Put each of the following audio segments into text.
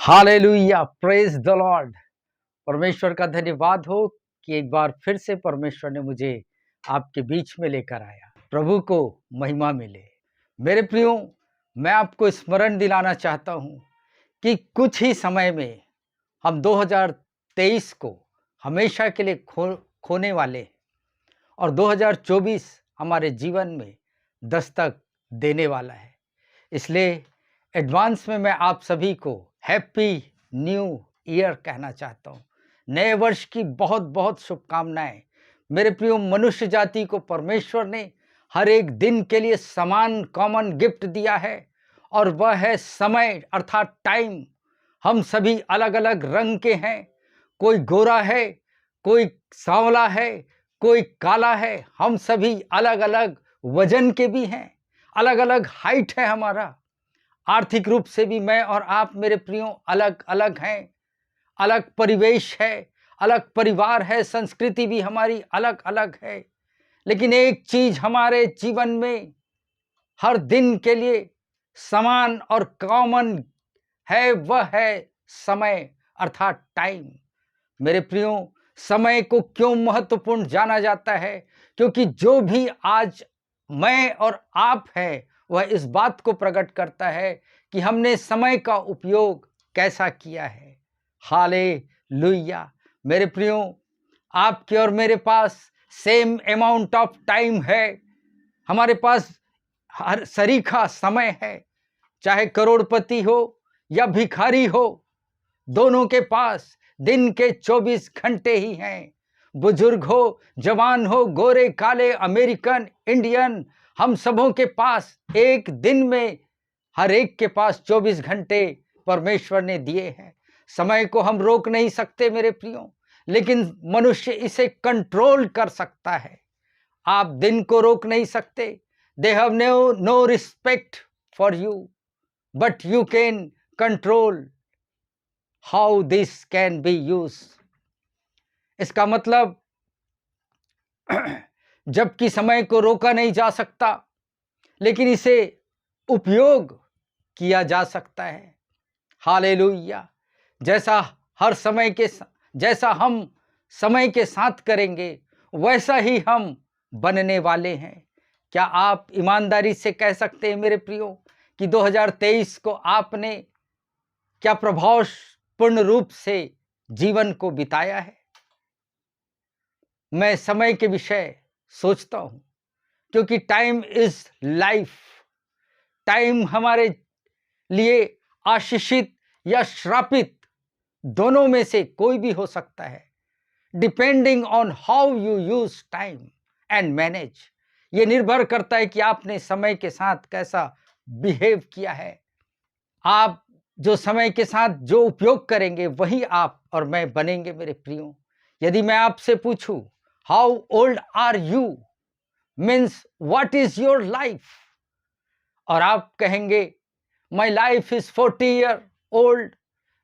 Hallelujah, praise the Lord. परमेश्वर का धन्यवाद हो कि एक बार फिर से परमेश्वर ने मुझे आपके बीच में लेकर आया। प्रभु को महिमा मिले। मेरे प्रियो, मैं आपको स्मरण दिलाना चाहता हूं कि कुछ ही समय में हम 2023 को हमेशा के लिए खोने वाले हैं और 2024 हमारे जीवन में दस्तक देने वाला है। इसलिए एडवांस में मैं आप सभी को हैप्पी न्यू ईयर कहना चाहता हूँ। नए वर्ष की बहुत बहुत शुभकामनाएं। मेरे प्रियो, मनुष्य जाति को परमेश्वर ने हर एक दिन के लिए समान कॉमन गिफ्ट दिया है और वह है समय अर्थात टाइम। हम सभी अलग अलग रंग के हैं। कोई गोरा है, कोई सांवला है, कोई काला है। हम सभी अलग अलग वजन के भी हैं, अलग अलग हाइट है हमारा। आर्थिक रूप से भी मैं और आप मेरे प्रियो अलग अलग हैं। अलग परिवेश है, अलग परिवार है, संस्कृति भी हमारी अलग अलग है। लेकिन एक चीज हमारे जीवन में हर दिन के लिए समान और कॉमन है, वह है समय अर्थात टाइम। मेरे प्रियो, समय को क्यों महत्वपूर्ण जाना जाता है? क्योंकि जो भी आज मैं और आप हैं वह इस बात को प्रकट करता है कि हमने समय का उपयोग कैसा किया है। हालेलुया। मेरे प्रियो, आपके और मेरे पास सेम अमाउंट ऑफ टाइम है। हमारे पास हर सरीखा समय है। चाहे करोड़पति हो या भिखारी हो, दोनों के पास दिन के 24 घंटे ही हैं। बुजुर्ग हो, जवान हो, गोरे काले, अमेरिकन, इंडियन, हम सबों के पास एक दिन में हर एक के पास 24 घंटे परमेश्वर ने दिए हैं। समय को हम रोक नहीं सकते मेरे प्रियो, लेकिन मनुष्य इसे कंट्रोल कर सकता है। आप दिन को रोक नहीं सकते। They have no respect for you, but you can control how this can be use. इसका मतलब जबकि समय को रोका नहीं जा सकता, लेकिन इसे उपयोग किया जा सकता है। हालेलुया। जैसा हम समय के साथ करेंगे वैसा ही हम बनने वाले हैं। क्या आप ईमानदारी से कह सकते हैं मेरे प्रियो कि 2023 को आपने क्या प्रभावपूर्ण रूप से जीवन को बिताया है? मैं समय के विषय सोचता हूं क्योंकि टाइम इज लाइफ। टाइम हमारे लिए आशीषित या श्रापित दोनों में से कोई भी हो सकता है, depending on how you use time and manage. ये निर्भर करता है कि आपने समय के साथ कैसा बिहेव किया है। आप जो समय के साथ जो उपयोग करेंगे वही आप और मैं बनेंगे मेरे प्रियो। यदि मैं आपसे पूछूं how old are you means what is your life, और आप कहेंगे my life is 40 year old,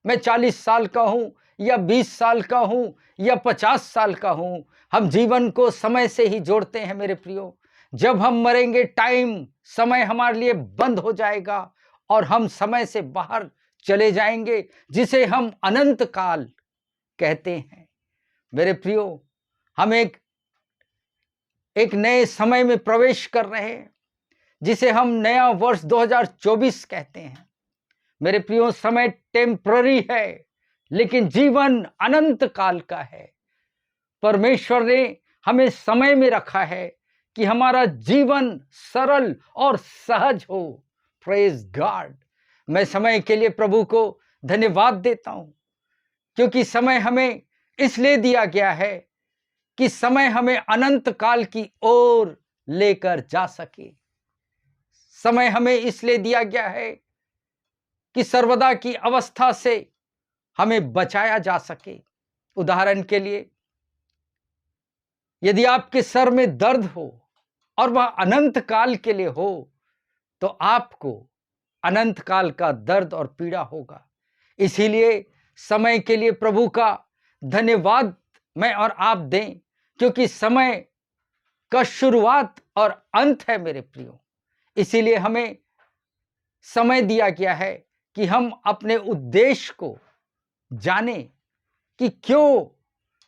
मैं 40 साल का हूं या 20 साल का हूं या 50 साल का हूं। हम जीवन को समय से ही जोड़ते हैं मेरे प्रियो। जब हम मरेंगे टाइम, समय हमारे लिए बंद हो जाएगा और हम समय से बाहर चले जाएंगे, जिसे हम अनंत काल कहते हैं। मेरे प्रियो, हम एक नए समय में प्रवेश कर रहे हैं जिसे हम नया वर्ष 2024 कहते हैं। मेरे प्रियो, समय टेम्पररी है लेकिन जीवन अनंत काल का है। परमेश्वर ने हमें समय में रखा है कि हमारा जीवन सरल और सहज हो। Praise God. मैं समय के लिए प्रभु को धन्यवाद देता हूं क्योंकि समय हमें इसलिए दिया गया है कि समय हमें अनंत काल की ओर लेकर जा सके। समय हमें इसलिए दिया गया है कि सर्वदा की अवस्था से हमें बचाया जा सके। उदाहरण के लिए, यदि आपके सर में दर्द हो और वह अनंत काल के लिए हो तो आपको अनंत काल का दर्द और पीड़ा होगा। इसीलिए समय के लिए प्रभु का धन्यवाद मैं और आप दें, क्योंकि समय का शुरुआत और अंत है मेरे प्रियो। इसीलिए हमें समय दिया गया है कि हम अपने उद्देश्य को जाने कि क्यों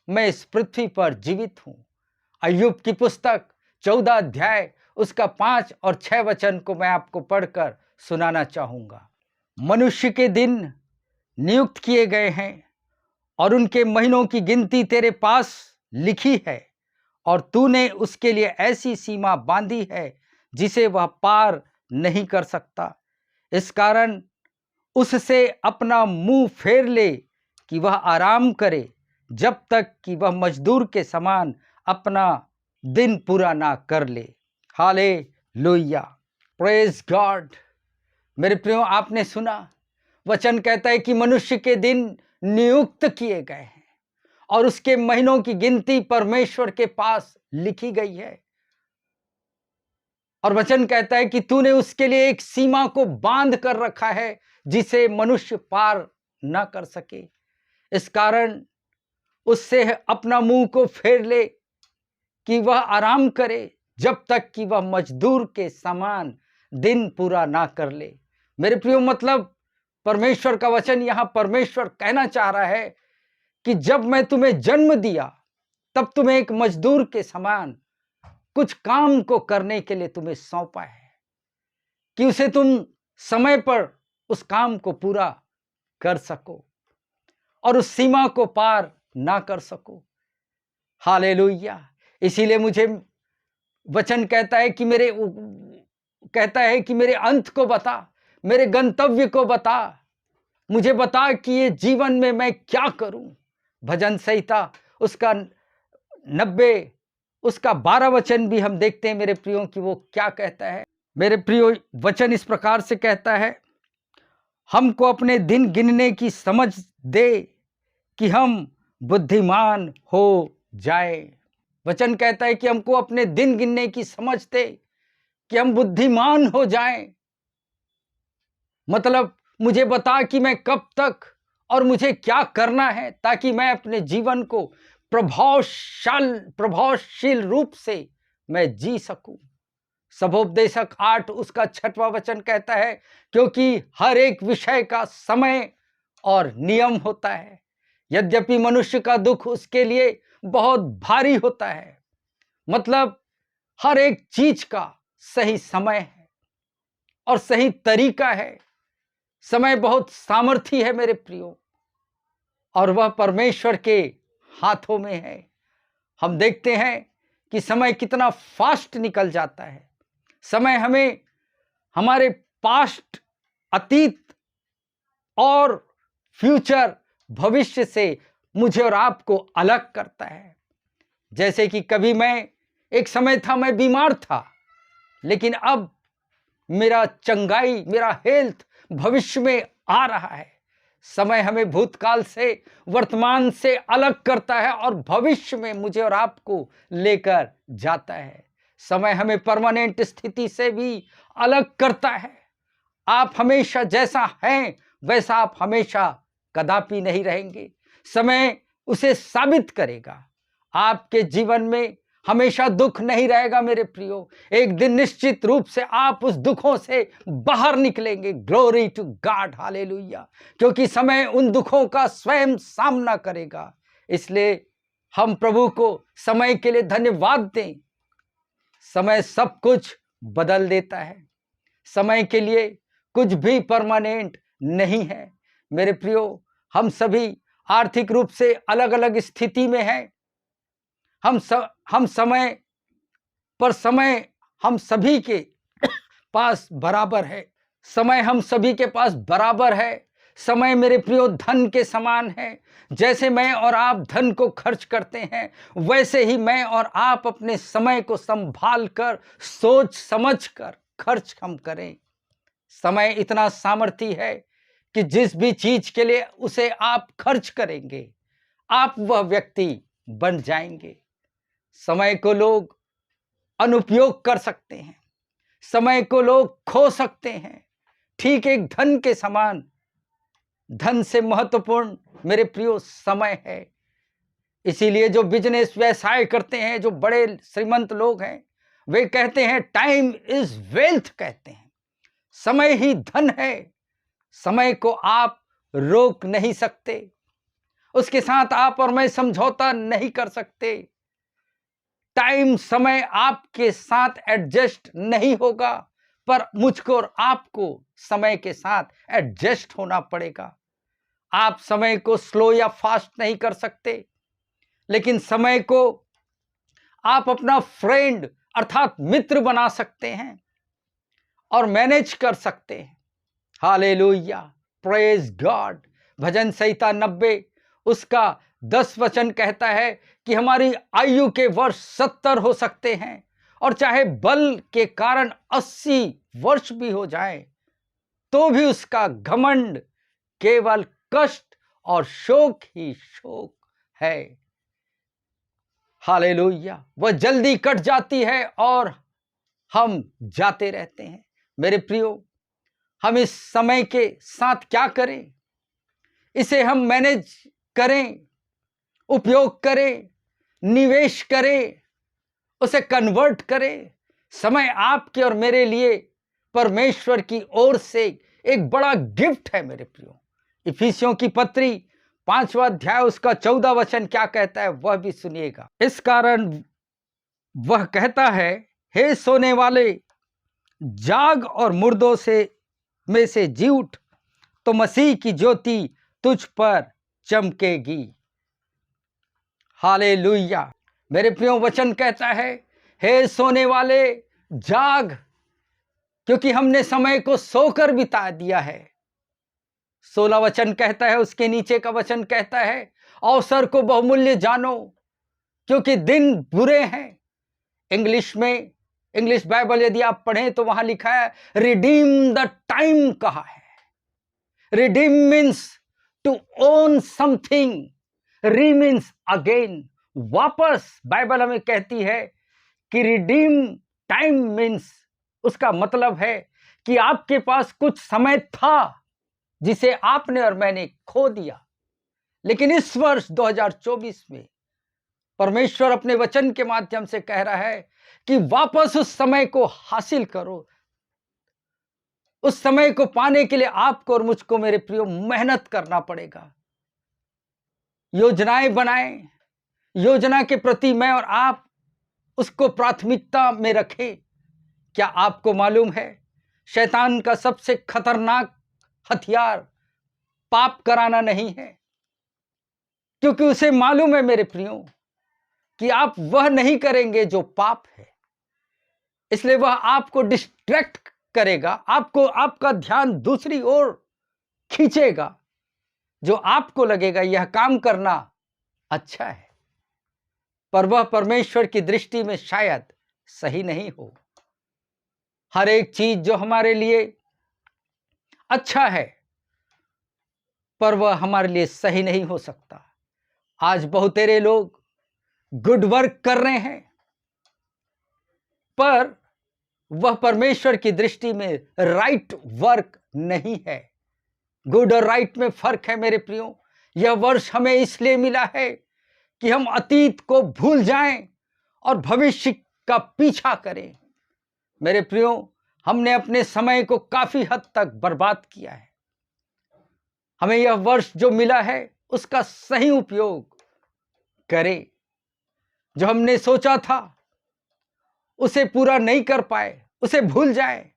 मैं इस पृथ्वी पर जीवित हूं। अय्यूब की पुस्तक 14 अध्याय उसका 5 और 6 वचन को मैं आपको पढ़कर सुनाना चाहूंगा। मनुष्य के दिन नियुक्त किए गए हैं और उनके महीनों की गिनती तेरे पास लिखी है, और तूने उसके लिए ऐसी सीमा बांधी है जिसे वह पार नहीं कर सकता। इस कारण उससे अपना मुंह फेर ले कि वह आराम करे, जब तक कि वह मजदूर के समान अपना दिन पूरा ना कर ले। Hallelujah, praise God. मेरे प्रियो, आपने सुना, वचन कहता है कि मनुष्य के दिन नियुक्त किए गए हैं और उसके महीनों की गिनती परमेश्वर के पास लिखी गई है। और वचन कहता है कि तूने उसके लिए एक सीमा को बांध कर रखा है जिसे मनुष्य पार ना कर सके। इस कारण उससे अपना मुंह को फेर ले कि वह आराम करे, जब तक कि वह मजदूर के समान दिन पूरा ना कर ले। मेरे प्रियो, मतलब परमेश्वर का वचन यहां परमेश्वर कहना चाह रहा है कि जब मैं तुम्हें जन्म दिया तब तुम्हें एक मजदूर के समान कुछ काम को करने के लिए तुम्हें सौंपा है कि उसे तुम समय पर उस काम को पूरा कर सको और उस सीमा को पार ना कर सको। हालेलुया। इसीलिए मुझे वचन कहता है कि मेरे अंत को बता, मेरे गंतव्य को बता, मुझे बता कि ये जीवन में मैं क्या करूं। भजन संहिता उसका 90 उसका 12 वचन भी हम देखते हैं मेरे प्रियो कि वो क्या कहता है। मेरे प्रियो, वचन इस प्रकार से कहता है, हमको अपने दिन गिनने की समझ दे कि हम बुद्धिमान हो जाए। वचन कहता है कि हमको अपने दिन गिनने की समझ दे कि हम बुद्धिमान हो जाएं। मतलब मुझे बता कि मैं कब तक और मुझे क्या करना है ताकि मैं अपने जीवन को प्रभावशील रूप से मैं जी सकूं। सबोपदेशक 8 उसका 6वां वचन कहता है, क्योंकि हर एक विषय का समय और नियम होता है, यद्यपि मनुष्य का दुख उसके लिए बहुत भारी होता है। मतलब हर एक चीज का सही समय है और सही तरीका है। समय बहुत सामर्थी है मेरे प्रियो, और वह परमेश्वर के हाथों में है। हम देखते हैं कि समय कितना फास्ट निकल जाता है। समय हमें हमारे पास्ट, अतीत और फ्यूचर, भविष्य से मुझे और आपको अलग करता है। जैसे कि कभी एक समय था मैं बीमार था, लेकिन अब मेरा चंगाई, मेरा हेल्थ भविष्य में आ रहा है। समय हमें भूतकाल से, वर्तमान से अलग करता है और भविष्य में मुझे और आपको लेकर जाता है। समय हमें परमानेंट स्थिति से भी अलग करता है। आप हमेशा जैसा हैं वैसा आप हमेशा कदापि नहीं रहेंगे। समय उसे साबित करेगा। आपके जीवन में हमेशा दुख नहीं रहेगा मेरे प्रियो। एक दिन निश्चित रूप से आप उस दुखों से बाहर निकलेंगे। Glory to God, hallelujah. क्योंकि समय उन दुखों का स्वयं सामना करेगा। इसलिए हम प्रभु को समय के लिए धन्यवाद दें। समय सब कुछ बदल देता है। समय के लिए कुछ भी परमानेंट नहीं है मेरे प्रियो। हम सभी आर्थिक रूप से अलग अलग स्थिति में हैं। हम समय पर समय हम सभी के पास बराबर है। समय हम सभी के पास बराबर है। समय मेरे प्रियो धन के समान है। जैसे मैं और आप धन को खर्च करते हैं, वैसे ही मैं और आप अपने समय को संभाल कर, सोच समझ कर खर्च हम करें। समय इतना सामर्थी है कि जिस भी चीज के लिए उसे आप खर्च करेंगे, आप वह व्यक्ति बन जाएंगे। समय को लोग अनुपयोग कर सकते हैं, समय को लोग खो सकते हैं। ठीक एक धन के समान, धन से महत्वपूर्ण मेरे प्रियो समय है। इसीलिए जो बिजनेस व्यवसाय करते हैं, जो बड़े श्रीमंत लोग हैं, वे कहते हैं टाइम इज वेल्थ कहते हैं। समय ही धन है। समय को आप रोक नहीं सकते, उसके साथ आप और मैं समझौता नहीं कर सकते। टाइम, समय आपके साथ एडजस्ट नहीं होगा, पर मुझको और आपको समय के साथ एडजस्ट होना पड़ेगा। आप समय को स्लो या फास्ट नहीं कर सकते, लेकिन समय को आप अपना फ्रेंड अर्थात मित्र बना सकते हैं और मैनेज कर सकते हैं। Hallelujah, praise God. भजन संहिता 90 उसका 10 वचन कहता है कि हमारी आयु के वर्ष 70 हो सकते हैं, और चाहे बल के कारण 80 वर्ष भी हो जाए, तो भी उसका घमंड केवल कष्ट और शोक ही शोक है। हालेलुया, वह जल्दी कट जाती है और हम जाते रहते हैं। मेरे प्रियो, हम इस समय के साथ क्या करें? इसे हम मैनेज करें, उपयोग करें, निवेश करें, उसे कन्वर्ट करें। समय आपके और मेरे लिए परमेश्वर की ओर से एक बड़ा गिफ्ट है मेरे प्रियो। इफिसियों की पत्री 5वां अध्याय उसका 14 वचन क्या कहता है वह भी सुनिएगा। इस कारण वह कहता है, हे सोने वाले, जाग और मुर्दों में से जी उठ, तो मसीह की ज्योति तुझ पर चमकेगी। हालेलुया। मेरे प्रियो, वचन कहता है, हे सोने वाले जाग, क्योंकि हमने समय को सोकर बिता दिया है। 16 वचन कहता है, उसके नीचे का वचन कहता है, अवसर को बहुमूल्य जानो, क्योंकि दिन बुरे हैं। इंग्लिश बाइबल यदि आप पढ़ें तो वहां लिखा है रिडीम द टाइम कहा है। Redeem means to own something, re means again, वापस। बाइबल हमें कहती है कि रिडीम टाइम मीन्स, उसका मतलब है कि आपके पास कुछ समय था जिसे आपने और मैंने खो दिया, लेकिन इस वर्ष 2024 में परमेश्वर अपने वचन के माध्यम से कह रहा है कि वापस उस समय को हासिल करो। उस समय को पाने के लिए आपको और मुझको मेरे प्रियो मेहनत करना पड़ेगा। योजनाएं बनाएं, योजना के प्रति मैं और आप उसको प्राथमिकता में रखें। क्या आपको मालूम है, शैतान का सबसे खतरनाक हथियार पाप कराना नहीं है, क्योंकि उसे मालूम है मेरे प्रियो कि आप वह नहीं करेंगे जो पाप है। इसलिए वह आपको डिस्ट्रैक्ट करेगा, आपका ध्यान दूसरी ओर खींचेगा, जो आपको लगेगा यह काम करना अच्छा है, पर वह परमेश्वर की दृष्टि में शायद सही नहीं हो। हर एक चीज जो हमारे लिए अच्छा है, पर वह हमारे लिए सही नहीं हो सकता। आज बहुतेरे लोग गुड वर्क कर रहे हैं, पर वह परमेश्वर की दृष्टि में राइट वर्क नहीं है। गुड और राइट में फर्क है मेरे प्रियो। यह वर्ष हमें इसलिए मिला है कि हम अतीत को भूल जाएं और भविष्य का पीछा करें। मेरे प्रियो, हमने अपने समय को काफी हद तक बर्बाद किया है। हमें यह वर्ष जो मिला है उसका सही उपयोग करें। जो हमने सोचा था उसे पूरा नहीं कर पाए, उसे भूल जाए,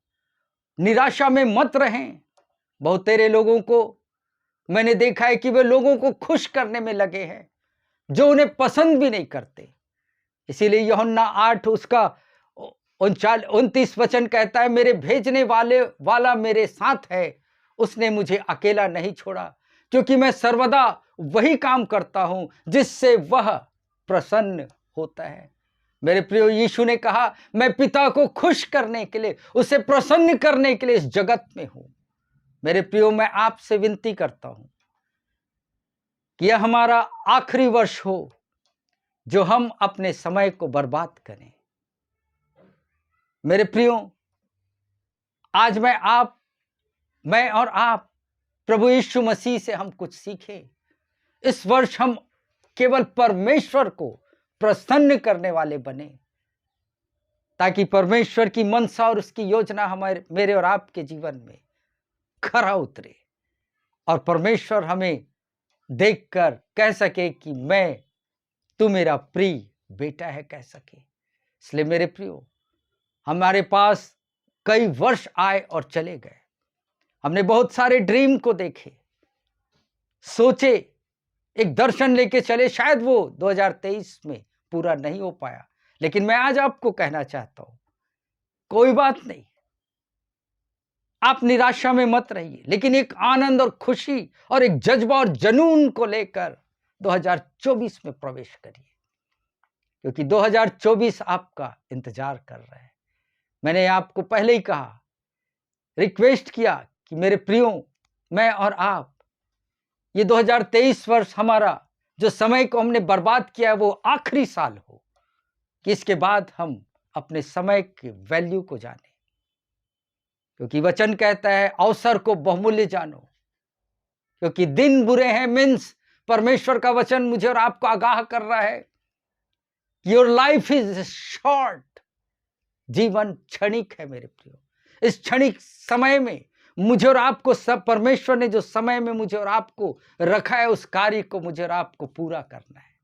निराशा में मत रहें। बहुतेरे लोगों को मैंने देखा है कि वे लोगों को खुश करने में लगे हैं जो उन्हें पसंद भी नहीं करते। इसीलिए यूहन्ना 8 उसका 29 वचन कहता है, मेरे भेजने वाला मेरे साथ है, उसने मुझे अकेला नहीं छोड़ा, क्योंकि मैं सर्वदा वही काम करता हूं जिससे वह प्रसन्न होता है। मेरे प्रियो, यीशु ने कहा, मैं पिता को खुश करने के लिए, उसे प्रसन्न करने के लिए इस जगत में हूं। मेरे प्रियो, मैं आपसे विनती करता हूं कि यह हमारा आखिरी वर्ष हो जो हम अपने समय को बर्बाद करें। मेरे प्रियो, आज मैं और आप प्रभु यीशु मसीह से हम कुछ सीखें। इस वर्ष हम केवल परमेश्वर को प्रसन्न करने वाले बने, ताकि परमेश्वर की मनसा और उसकी योजना मेरे और आपके जीवन में खरा उतरे। और परमेश्वर हमें देखकर कह सके कि तू मेरा प्रिय बेटा है, कह सके। इसलिए मेरे प्रियो, हमारे पास कई वर्ष आए और चले गए। हमने बहुत सारे ड्रीम को देखे, सोचे, एक दर्शन लेके चले, शायद वो 2023 में पूरा नहीं हो पाया। लेकिन मैं आज आपको कहना चाहता हूं, कोई बात नहीं, आप निराशा में मत रहिए, लेकिन एक आनंद और खुशी और एक जज्बा और जुनून को लेकर 2024 में प्रवेश करिए, क्योंकि 2024 आपका इंतजार कर रहा है। मैंने आपको पहले ही कहा, रिक्वेस्ट किया कि मेरे प्रियो, मैं और आप, ये 2023 वर्ष हमारा जो समय को हमने बर्बाद किया है वो आखिरी साल हो, कि इसके बाद हम अपने समय के वैल्यू को जाने, क्योंकि वचन कहता है अवसर को बहुमूल्य जानो, क्योंकि दिन बुरे हैं। मीन्स परमेश्वर का वचन मुझे और आपको आगाह कर रहा है, योर लाइफ इज शॉर्ट, जीवन क्षणिक है मेरे प्रियो। इस क्षणिक समय में मुझे और आपको, सब परमेश्वर ने जो समय में मुझे और आपको रखा है, उस कार्य को मुझे और आपको पूरा करना है।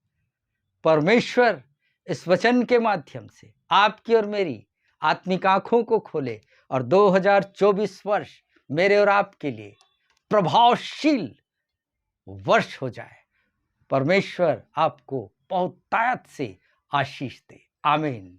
परमेश्वर इस वचन के माध्यम से आपकी और मेरी आत्मिक आंखों को खोले और 2024 वर्ष मेरे और आपके लिए प्रभावशील वर्ष हो जाए। परमेश्वर आपको बहुतायत से आशीष दे। आमीन।